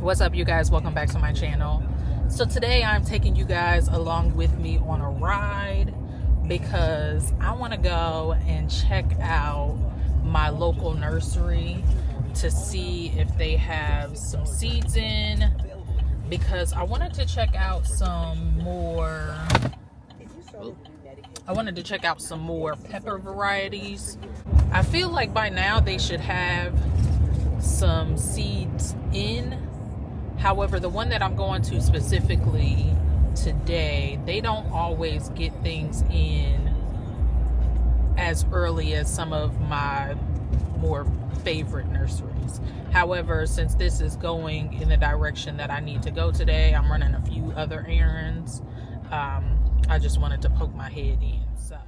What's up, you guys? Welcome back to my channel. So today I'm taking you guys along with me on a ride because I want to go and check out my local nursery to see if they have some seeds in, because I wanted to check out some more pepper varieties. I feel like by now they should have some seeds in. However, the one that I'm going to specifically today, they don't always get things in as early as some of my more favorite nurseries. However, since this is going in the direction that I need to go today, I'm running a few other errands. I just wanted to poke my head in. So.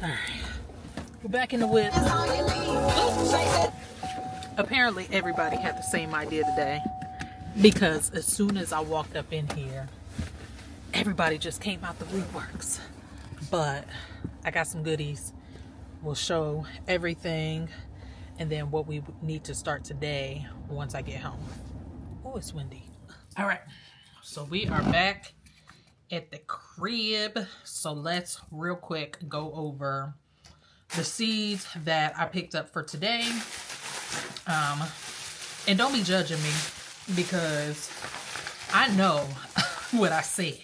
All right, we're back in the whip. Apparently everybody had the same idea today, because as soon as I walked up in here, everybody just came out the woodworks. But I got some goodies. We'll show everything and then what we need to start today once I get home. Oh, it's windy. All right, so we are back at the crib. So let's real quick go over the seeds that I picked up for today. And don't be judging me, because I know what I said.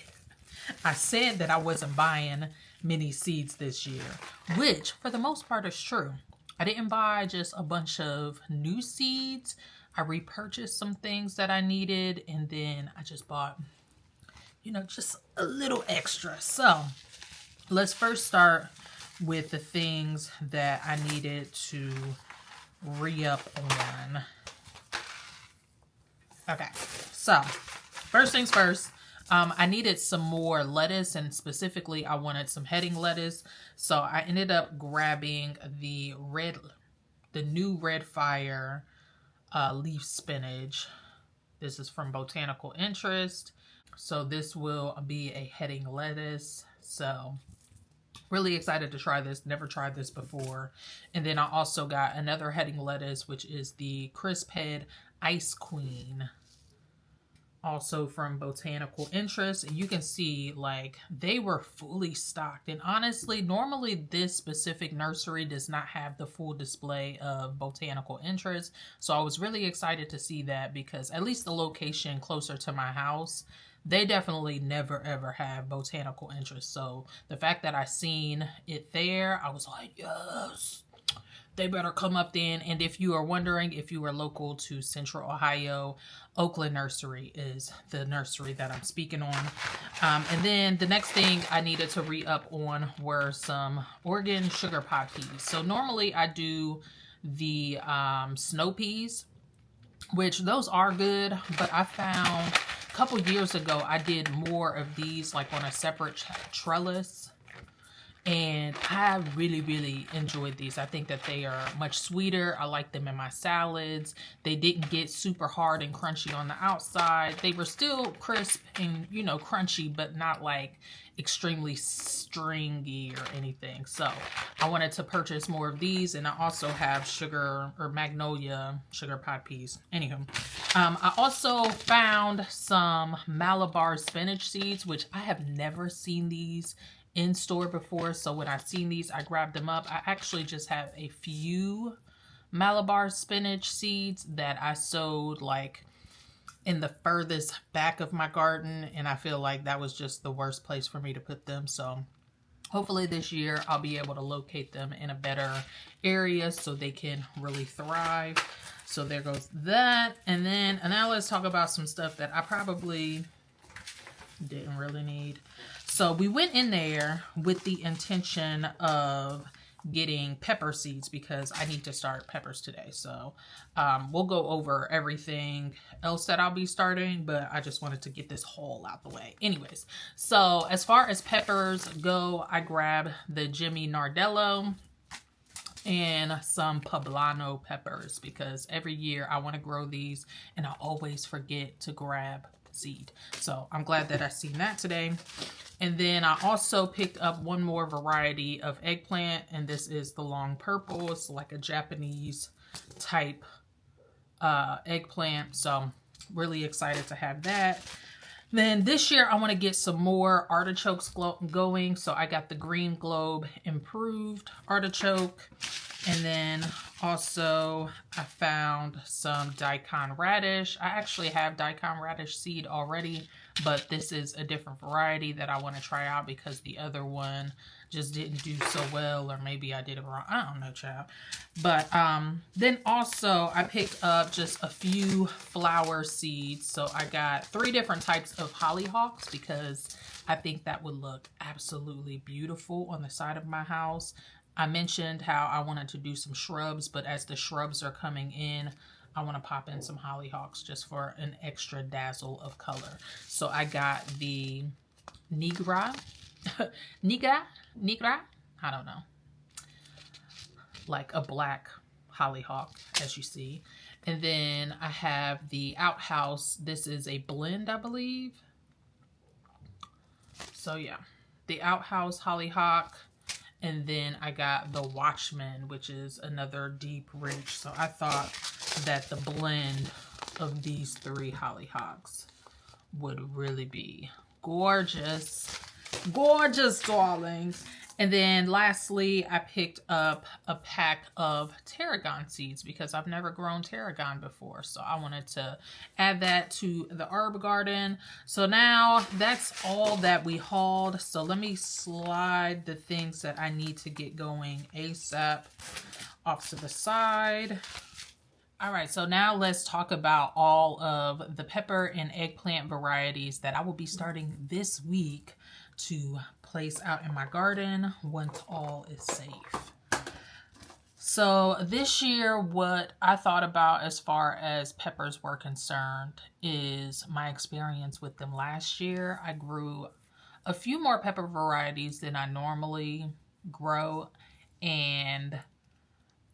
I said that I wasn't buying many seeds this year, which for the most part is true. I didn't buy just a bunch of new seeds. I repurchased some things that I needed, and then I just bought, just a little extra. So let's first start with the things that I needed to re-up on. Okay, so first things first, I needed some more lettuce, and specifically I wanted some heading lettuce. So I ended up grabbing the new Red Fire leaf spinach. This is from Botanical Interest. So this will be a heading lettuce. So really excited to try this. Never tried this before. And then I also got another heading lettuce, which is the Crisp Head Ice Queen, also from Botanical Interest. And you can see, like, they were fully stocked. And honestly, normally this specific nursery does not have the full display of Botanical Interest. So I was really excited to see that, because at least the location closer to my house, they definitely never ever have Botanical Interest. So the fact that I seen it there, I was like, yes, they better come up then. And if you are wondering, if you are local to Central Ohio, Oakland Nursery is the nursery that I'm speaking on. And then the next thing I needed to re-up on were some Oregon sugar pot peas. So normally I do the snow peas, which those are good, but I found a couple years ago I did more of these like on a separate trellis, and I really enjoyed these. I think that they are much sweeter. I like them in my salads. They didn't get super hard and crunchy on the outside. They were still crisp and, crunchy, but not like extremely stringy or anything. So I wanted to purchase more of these, and I also have magnolia sugar pot peas. Anywho, I also found some Malabar spinach seeds, which I have never seen these in store before. So when I seen these, I grabbed them up. I actually just have a few Malabar spinach seeds that I sowed like in the furthest back of my garden, and I feel like that was just the worst place for me to put them. So hopefully this year I'll be able to locate them in a better area so they can really thrive. So there goes that. And then now let's talk about some stuff that I probably didn't really need. So we went in there with the intention of getting pepper seeds because I need to start peppers today. So we'll go over everything else that I'll be starting, but I just wanted to get this haul out the way. Anyways, so as far as peppers go, I grabbed the Jimmy Nardello and some poblano peppers because every year I want to grow these and I always forget to grab seed. So I'm glad that I seen that today. And then I also picked up one more variety of eggplant, and this is the long purple. It's like a Japanese type eggplant. So really excited to have that. Then this year I want to get some more artichokes going. So I got the Green Globe Improved artichoke. And then also I found some daikon radish. I actually have daikon radish seed already, but this is a different variety that I want to try out because the other one just didn't do so well, or maybe I did it wrong. I don't know, child. But then also I picked up just a few flower seeds. So I got 3 different types of hollyhocks because I think that would look absolutely beautiful on the side of my house. I mentioned how I wanted to do some shrubs, but as the shrubs are coming in, I want to pop in some hollyhocks just for an extra dazzle of color. So I got the Nigra, I don't know, like a black hollyhock, as you see. And then I have the Outhouse. This is a blend, I believe. So yeah, the Outhouse hollyhock. And then I got the Watchman, which is another deep rich. So I thought that the blend of these 3 hollyhocks would really be gorgeous. Gorgeous, darlings. And then lastly, I picked up a pack of tarragon seeds because I've never grown tarragon before. So I wanted to add that to the herb garden. So now that's all that we hauled. So let me slide the things that I need to get going ASAP off to the side. All right, so now let's talk about all of the pepper and eggplant varieties that I will be starting this week to place out in my garden once all is safe. So this year, what I thought about as far as peppers were concerned is my experience with them last year. I grew a few more pepper varieties than I normally grow, and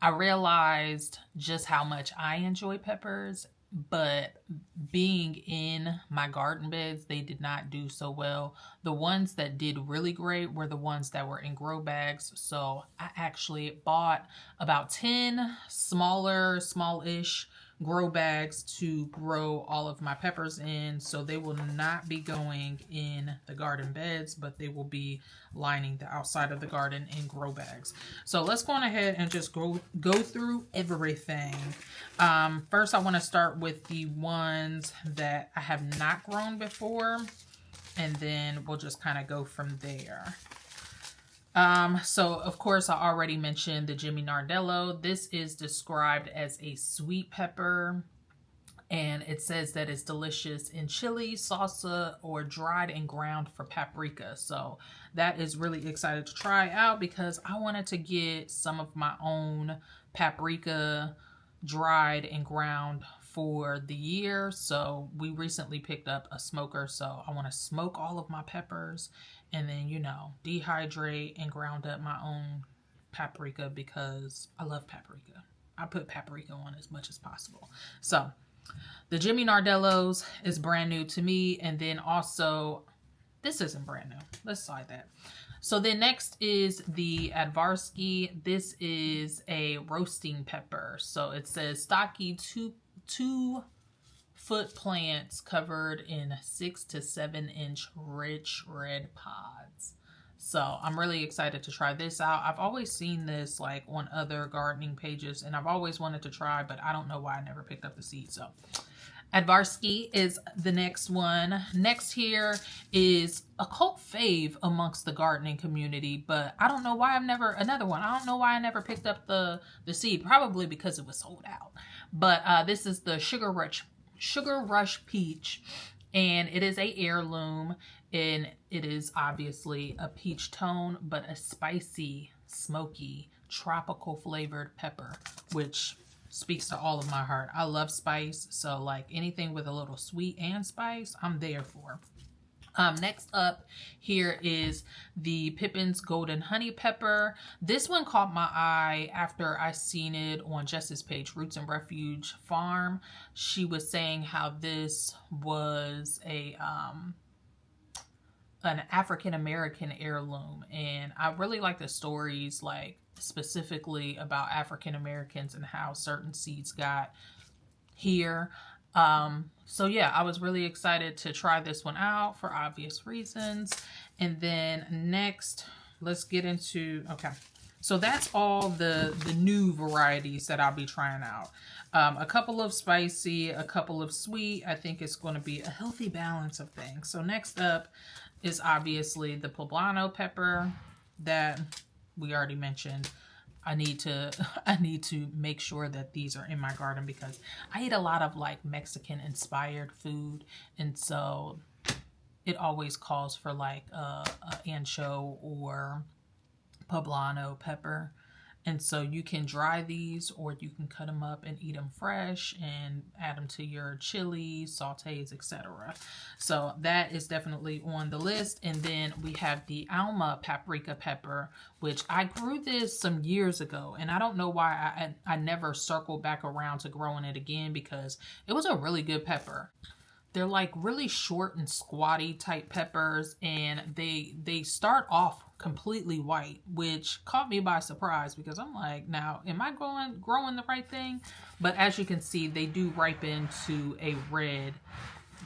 I realized just how much I enjoy peppers, but being in my garden beds, they did not do so well. The ones that did really great were the ones that were in grow bags. So I actually bought about 10 smallish grow bags to grow all of my peppers in. So they will not be going in the garden beds, but they will be lining the outside of the garden in grow bags. So let's go on ahead and just go through everything. First, I want to start with the ones that I have not grown before, and then we'll just kind of go from there. So of course I already mentioned the Jimmy Nardello. This is described as a sweet pepper, and it says that it's delicious in chili, salsa, or dried and ground for paprika. So that is really excited to try out because I wanted to get some of my own paprika dried and ground for the year. So we recently picked up a smoker, so I want to smoke all of my peppers and then, you know, dehydrate and ground up my own paprika because I love paprika. I put paprika on as much as possible. So the Jimmy Nardello's is brand new to me, and then also this isn't brand new. Let's slide that. So then next is the Advarsky. This is a roasting pepper. So it says stocky 2-foot plants covered in 6 to 7 inch rich red pods. So I'm really excited to try this out. I've always seen this like on other gardening pages, and I've always wanted to try, but I don't know why I never picked up the seed. So Advarsky is the next one. Next here is a cult fave amongst the gardening community, but I don't know why another one. I don't know why I never picked up the seed. Probably because it was sold out. But this is the Sugar Rush Peach, and it is a heirloom, and it is obviously a peach tone, but a spicy, smoky, tropical flavored pepper, which speaks to all of my heart. I love spice, so like anything with a little sweet and spice, I'm there for. Next up here is the Pippin's Golden Honey Pepper. This one caught my eye after I seen it on Jess's page, Roots and Refuge Farm. She was saying how this was an African-American heirloom, and I really like the stories, like specifically about African-Americans and how certain seeds got here. So yeah, I was really excited to try this one out for obvious reasons. And then next, let's get into, okay, so that's all the new varieties that I'll be trying out. A couple of spicy, a couple of sweet. I think it's going to be a healthy balance of things. So next up is obviously the poblano pepper that we already mentioned. I need to make sure that these are in my garden because I eat a lot of like Mexican inspired food, and so it always calls for like a ancho or poblano pepper. And so you can dry these, or you can cut them up and eat them fresh and add them to your chili, sautés, etc. So that is definitely on the list. And then we have the Alma paprika pepper, which I grew this some years ago. And I don't know why I never circled back around to growing it again, because it was a really good pepper. They're like really short and squatty type peppers, and they start off completely white, which caught me by surprise because I'm like, now, am I growing the right thing? But as you can see, they do ripen to a red,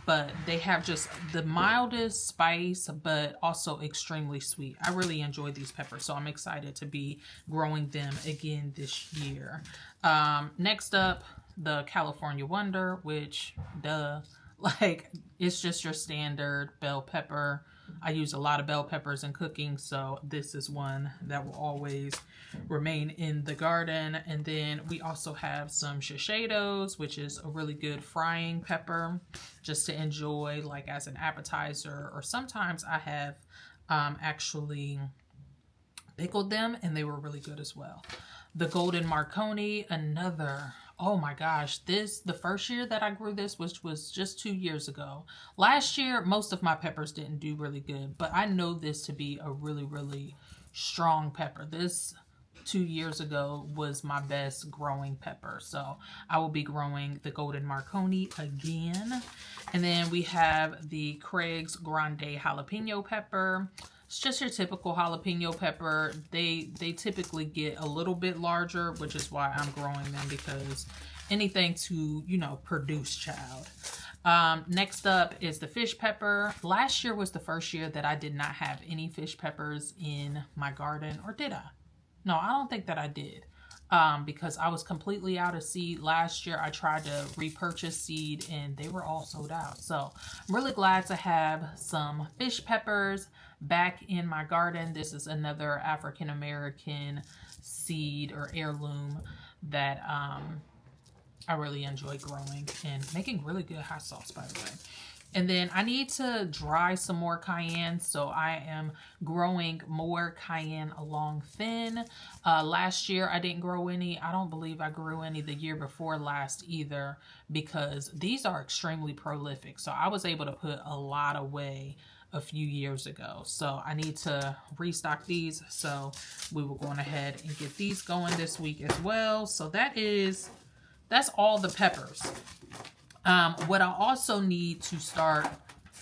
but they have just the mildest spice, but also extremely sweet. I really enjoy these peppers, so I'm excited to be growing them again this year. Next up, the California Wonder, which, duh. Like, it's just your standard bell pepper. I use a lot of bell peppers in cooking, so this is one that will always remain in the garden. And then we also have some shiseidos, which is a really good frying pepper just to enjoy like as an appetizer, or sometimes I have actually pickled them and they were really good as well. The Golden Marconi, another, oh my gosh, the first year that I grew this, which was just 2 years ago. Last year, most of my peppers didn't do really good, but I know this to be a really, really strong pepper. This 2 years ago was my best growing pepper. So I will be growing the Golden Marconi again. And then we have the Craig's Grande Jalapeno Pepper. It's just your typical jalapeno pepper. They typically get a little bit larger, which is why I'm growing them, because anything to, you know, produce, child. Next up is the fish pepper. Last year was the first year that I did not have any fish peppers in my garden, or did I? No, I don't think that I did. Because I was completely out of seed last year. I tried to repurchase seed and they were all sold out. So I'm really glad to have some fish peppers back in my garden. This is another African-American seed or heirloom that I really enjoy growing and making really good hot sauce, by the way. And then I need to dry some more cayenne, so I am growing more cayenne along thin. Last year I didn't grow any. I don't believe I grew any the year before last either, because these are extremely prolific. So I was able to put a lot away a few years ago. So I need to restock these. So we will go on ahead and get these going this week as well. So that's all the peppers. What I also need to start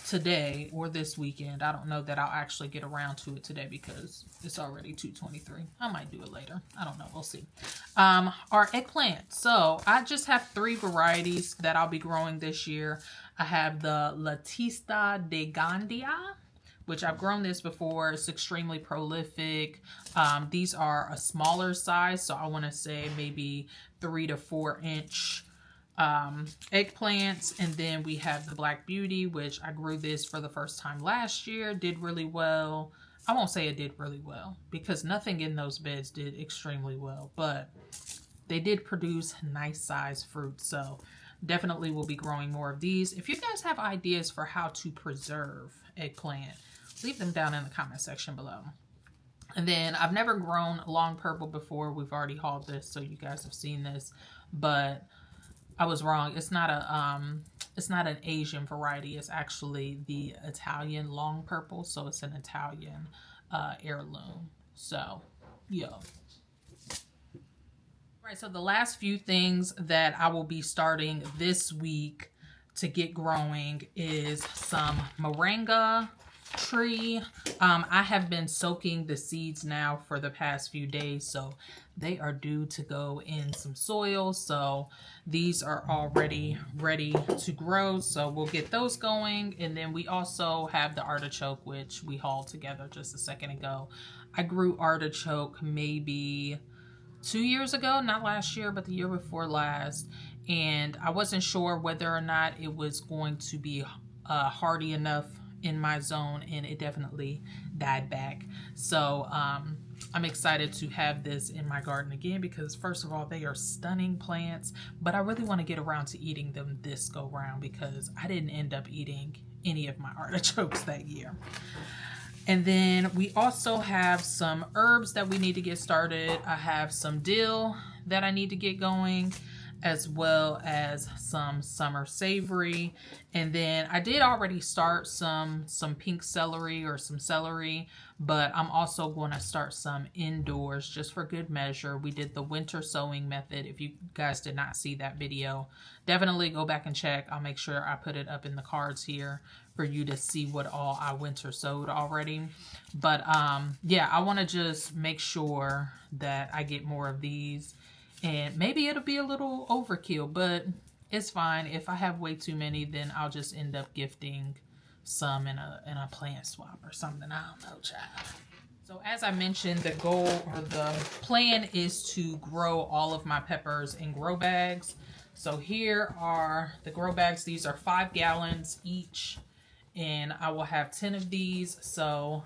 today or this weekend, I don't know that I'll actually get around to it today because it's already 2:23. I might do it later. I don't know. We'll see. Are eggplant. So I just have 3 varieties that I'll be growing this year. I have the Latista de Gandia, which I've grown this before. It's extremely prolific. These are a smaller size, so I want to say maybe 3 to 4 inch eggplants. And then we have the Black Beauty, which I grew this for the first time last year. Did really well. I won't say it did really well because nothing in those beds did extremely well, but they did produce nice size fruit. So definitely will be growing more of these. If you guys have ideas for how to preserve eggplant, leave them down in the comment section below. And then I've never grown long purple before. We've already hauled this, so you guys have seen this, but I was wrong. It's not an Asian variety. It's actually the Italian long purple. So it's an Italian heirloom. So, yeah. Right, so the last few things that I will be starting this week to get growing is some moringa tree. I have been soaking the seeds now for the past few days, so they are due to go in some soil. So these are already ready to grow, so we'll get those going. And then we also have the artichoke, which we hauled together just a second ago. I grew artichoke maybe 2 years ago, not last year, but the year before last. And I wasn't sure whether or not it was going to be hardy enough in my zone, and it definitely died back. So I'm excited to have this in my garden again because first of all, they are stunning plants, but I really want to get around to eating them this go round because I didn't end up eating any of my artichokes that year. And then we also have some herbs that we need to get started. I have some dill that I need to get going, as well as some summer savory. And then I did already start some pink celery or some celery, but I'm also going to start some indoors just for good measure. We did the winter sowing method. If you guys did not see that video, definitely go back and check. I'll make sure I put it up in the cards here for you to see what all I winter sowed already. But yeah, I want to just make sure that I get more of these. And maybe it'll be a little overkill, but it's fine. If I have way too many, then I'll just end up gifting some in a plant swap or something. I don't know, child. So as I mentioned, the goal or the plan is to grow all of my peppers in grow bags. So here are the grow bags. These are 5 gallons each, and I will have 10 of these. So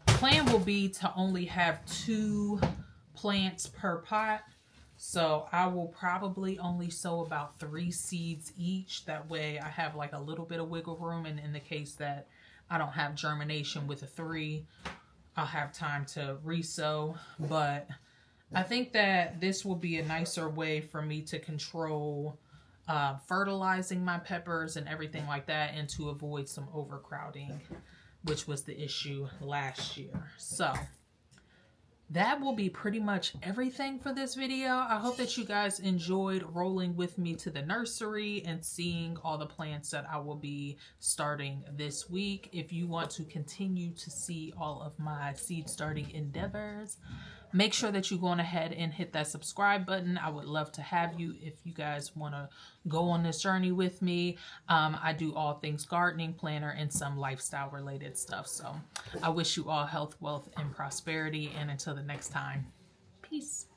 the plan will be to only have 2 plants per pot. So I will probably only sow about 3 seeds each. That way I have like a little bit of wiggle room. And in the case that I don't have germination with the 3, I'll have time to resow. But I think that this will be a nicer way for me to control fertilizing my peppers and everything like that, and to avoid some overcrowding, which was the issue last year. So that will be pretty much everything for this video. I hope that you guys enjoyed rolling with me to the nursery and seeing all the plants that I will be starting this week. If you want to continue to see all of my seed starting endeavors, make sure that you go on ahead and hit that subscribe button. I would love to have you if you guys want to go on this journey with me. I do all things gardening, planner, and some lifestyle related stuff. So I wish you all health, wealth, and prosperity. And until the next time, peace.